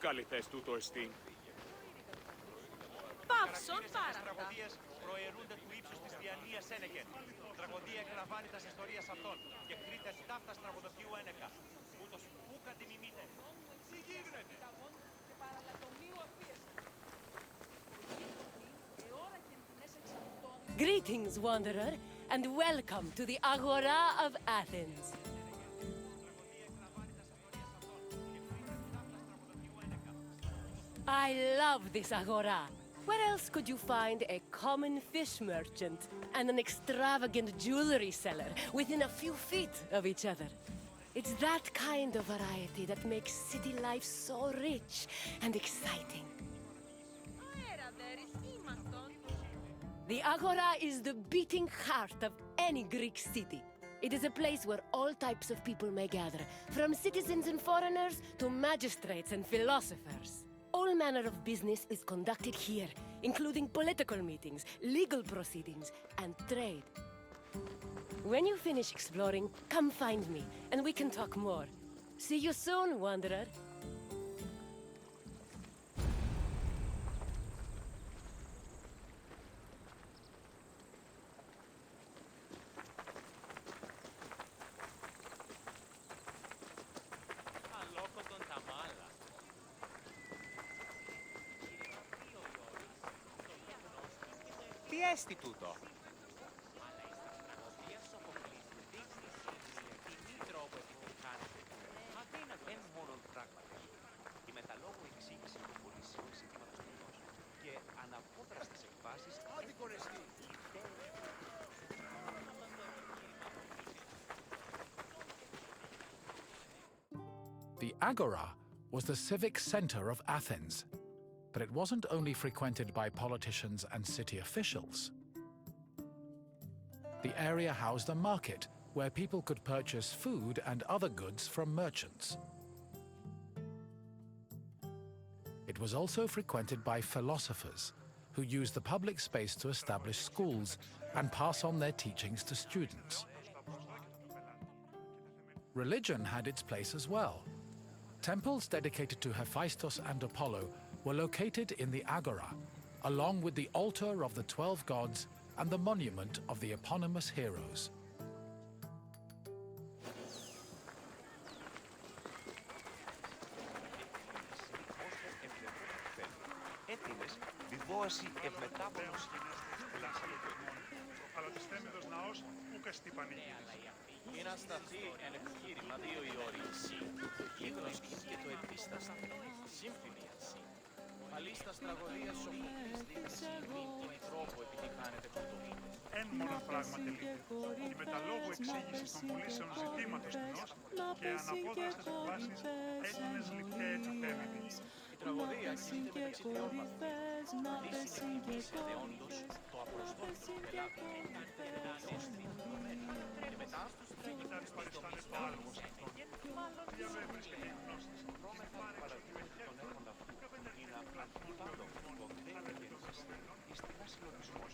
καλή θες τούτο εστίν. Παύσον πάρα. Τραγωδίες προαιρούνται του ύψους της διανοίας Ένεκεν. Τραγωδία εκλαμβάνει τα ιστορίας αυτών και κρίτε ταύτας τραγωδοποιού Ένεκα. Ούτως πού κατημιμείτε. Τι γίνεται. Greetings, wanderer, and welcome to the Agora of Athens. I love this Agora. Where else could you find a common fish merchant and an extravagant jewelry seller within a few feet of each other? It's that kind of variety that makes city life so rich and exciting. The Agora is the beating heart of any Greek city. It is a place where all types of people may gather, from citizens and foreigners to magistrates and philosophers. All manner of business is conducted here, including political meetings, legal proceedings, and trade. When you finish exploring, come find me, and we can talk more. See you soon, wanderer. Αλόκοτον τα μάλα. Τι έστι τούτο. Εν μόνον πράγματι. Η μεταλόγου εξήγηση των πωλήσεων ζητήματος του ενός και αναπόδραστες εκβάσεις άδικον εστί. The Agora was the civic center of Athens, but it wasn't only frequented by politicians and city officials. The area housed a market where people could purchase food and other goods from merchants. It was also frequented by philosophers, who used the public space to establish schools and pass on their teachings to students. Religion had its place as well. Temples dedicated to Hephaestus and Apollo were located in the Agora, along with the altar of the 12 gods and the monument of the eponymous heroes. Έτοιμες βιδόαση ευμετάβολος αλλά της θέμηδος ναός ούκ εστι πανηγύρισε. Ή να σταθεί εν επιχείρημα 2 οι ώροι. Γίδρος και το επίσταστα. Σύμφωνοι. Αλίστας τραγωδίας Σοφοκλής δείχνει μην τον τρόπο επιτυχάνεται πρωτοβίνες. Εν μόνον πράγματι λείπει. Η μεταλόγου εξήγηση των πωλήσεων ζητήματος κοινός και αναπόδραστες εκβάσεις Έλληνες λιπτέ αφέμενοι. Η τραγωδία κινείται μεταξύ τριών βαθμών. Λύση νεκριμήσεται όντως το απροστόλιο του πελάτου και και μετά στους τρίγητες παριστάνε το άλογος αυτόν. Διαβέ βρίσκεται η γνώστης. Πρόμεθα παραδείγματος των έργων αυτού είναι απλά πάντων κοντέλη και ενσυστερών εις την ασυλλογισμός.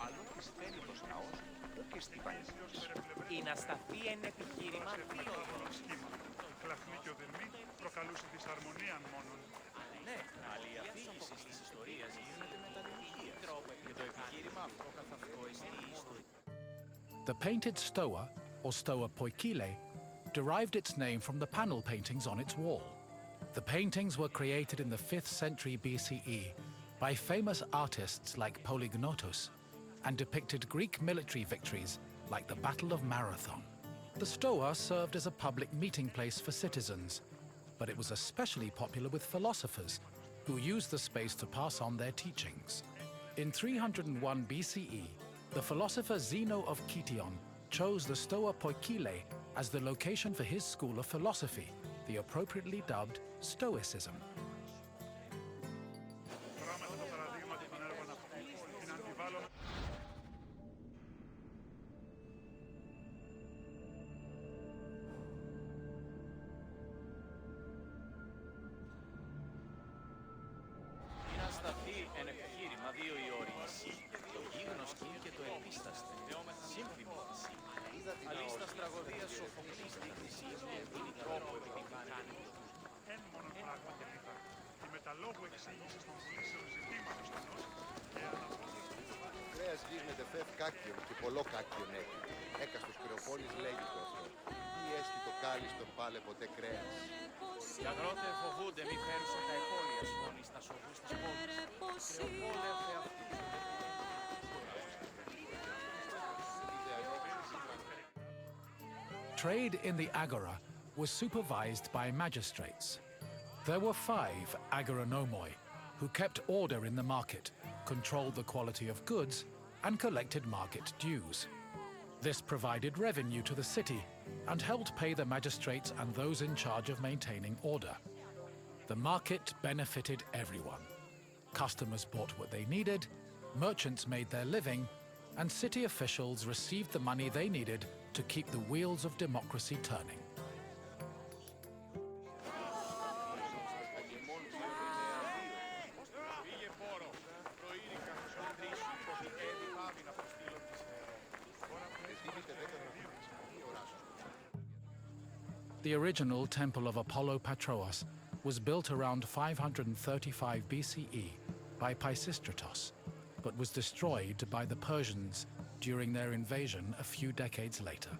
Αλλού της θέλητος ναός και στην πανηγύριση. Η να σταθεί εν επιχείρημα 2 ώρες. Κλαχνή και οδελμή προκαλούσε δυσαρμονίαν μόνον. Ναι, αλλά η αφήγηση της ιστορίας γίνεται με τα δημιουργία. Και το επιχείρημα αυτό καθ' αυτό εστί η ιστορία. The painted stoa, or stoa poikile, derived its name from the panel paintings on its wall. The paintings were created in the 5th century BCE by famous artists like Polygnotus and depicted Greek military victories like the Battle of Marathon. The stoa served as a public meeting place for citizens, but it was especially popular with philosophers who used the space to pass on their teachings. In 301 BCE, the philosopher Zeno of Kition chose the Stoa Poikile as the location for his school of philosophy, the appropriately dubbed Stoicism. Παράμετρα τα παραδείγματα των έργων αυτών την αντιβάλλον. Σταθεί εν επιχείρημα 2 οι ώροι. Το γίγνος και το επίσταστε. Σύμφωνοι. Αλίστας τραγωδίας Σοφοκλής δείχνει σύμφωνη τρόπο επιτυχάνει. Εν μόνον πράγματι λείπει. τα λόγου εξήγησης των πωλήσεων ζητήματος τενός και αναπόκειται Κρέας γίγνεται φεύ κάκιον και πολλό κάκιον έχει. Έκαστος κρεοπόλης λέγει το αυτό. Ή έστι το κάλιστον πάλε ποτέ κρέας. Οι αγρότες φοβούνται μη φέρουσαν τα επόλια σφόνη στα σοβούς της πόλης. Κρεοπόλε αυτή. Trade in the agora was supervised by magistrates. There were 5 agoranomoi who kept order in the market, controlled the quality of goods, and collected market dues. This provided revenue to the city and helped pay the magistrates and those in charge of maintaining order. The market benefited everyone. Customers bought what they needed, merchants made their living, and city officials received the money they needed to keep the wheels of democracy turning. The original temple of Apollo Patrous was built around 535 BCE by Pisistratos, but was destroyed by the Persians during their invasion a few decades later.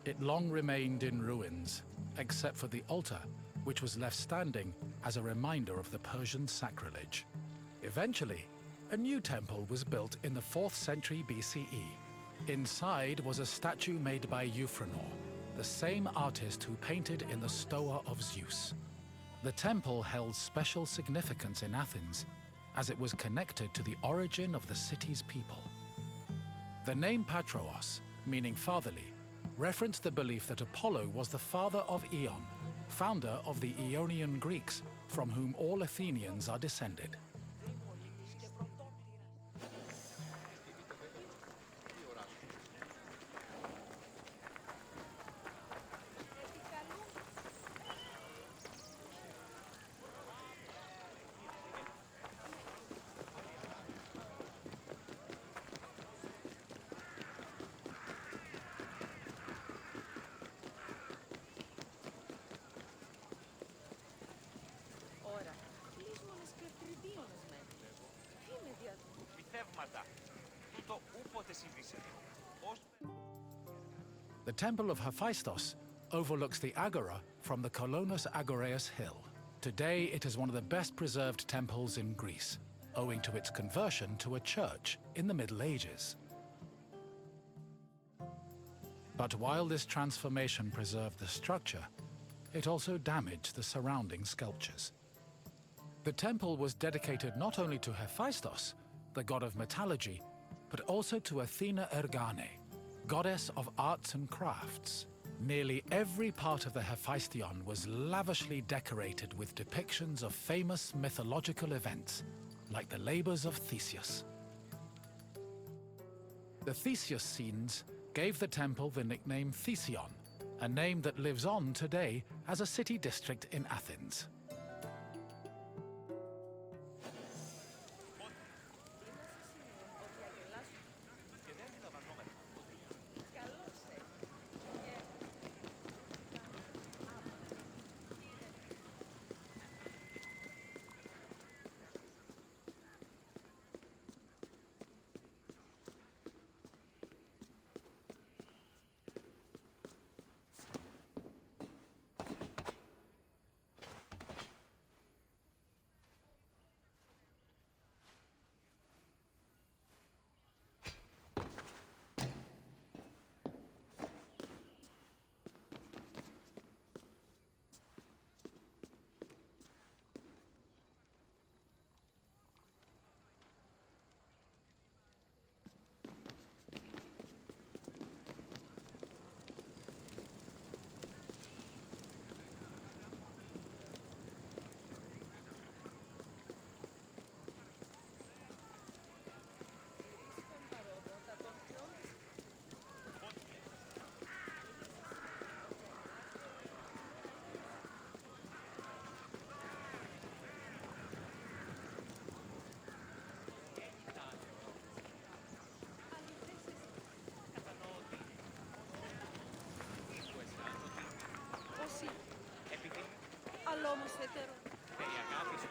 It long remained in ruins, except for the altar, which was left standing as a reminder of the Persian sacrilege. Eventually, a new temple was built in the 4th century BCE. Inside was a statue made by Euphranor, the same artist who painted in the Stoa of Zeus. The temple held special significance in Athens, as it was connected to the origin of the city's people. The name Patrous, meaning fatherly, referenced the belief that Apollo was the father of Aeon, founder of the Aeonian Greeks, from whom all Athenians are descended. Μυθεύματα. Τούτο ούποτε συμβήσεται. The temple of Hephaistos overlooks the agora from the Kolonos Agoreus hill. Today, it is one of the best preserved temples in Greece, owing to its conversion to a church in the Middle Ages. But while this transformation preserved the structure, it also damaged the surrounding sculptures. The temple was dedicated not only to Hephaistos, the god of metallurgy, but also to Athena Ergane, goddess of arts and crafts. Nearly every part of the Hephaistion was lavishly decorated with depictions of famous mythological events, like the labors of Theseus. The Theseus scenes gave the temple the nickname Thesion, a name that lives on today as a city district in Athens. Αλλά όμως φέτερο. Και η αγάπη σου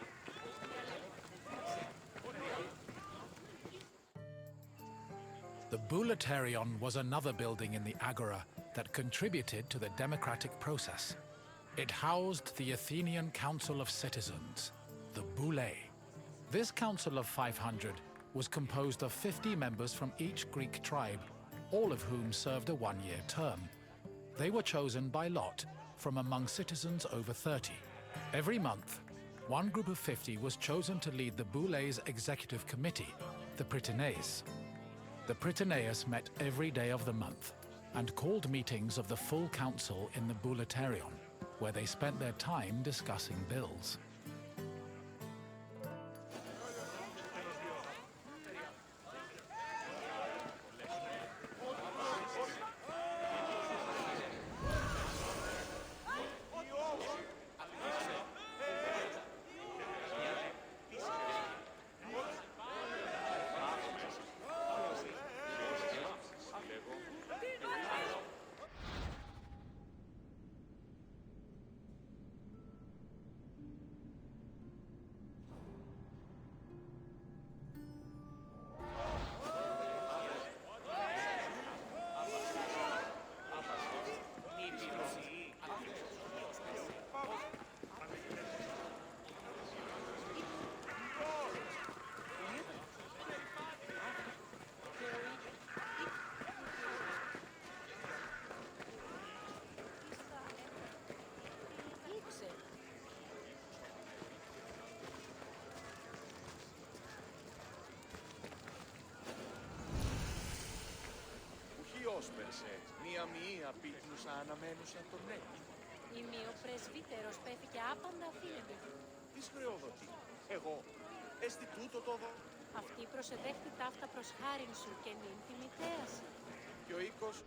The Bouleuterion was another building in the Agora that contributed to the democratic process. It housed the Athenian Council of Citizens, the Boulei. This council of 500 was composed of 50 members from each Greek tribe, all of whom served a one-year term. They were chosen by lot from among citizens over 30. Every month, one group of 50 was chosen to lead the Boulei's executive committee, the Prytaneis. The Prytaneis met every day of the month and called meetings of the full council in the Bouleuterion, where they spent their time discussing bills. Όσπερσε, μία μοιή απίθνουσα αναμένουσα τον νέο. Ημί ο πρεσβύτερος πέθηκε άπαντα φίλευε. Της χρεοδοτή. Εγώ, έστι τούτο το δω. Αυτή προσεδέχτη ταύτα προς χάριν σου και νυν τη μητέρα σου. Και ο οίκος...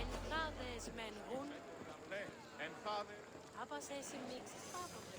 Εν θάδες μεν γουν, Ναι, εν θάδε. άπας έσυ μίξεις πάπος.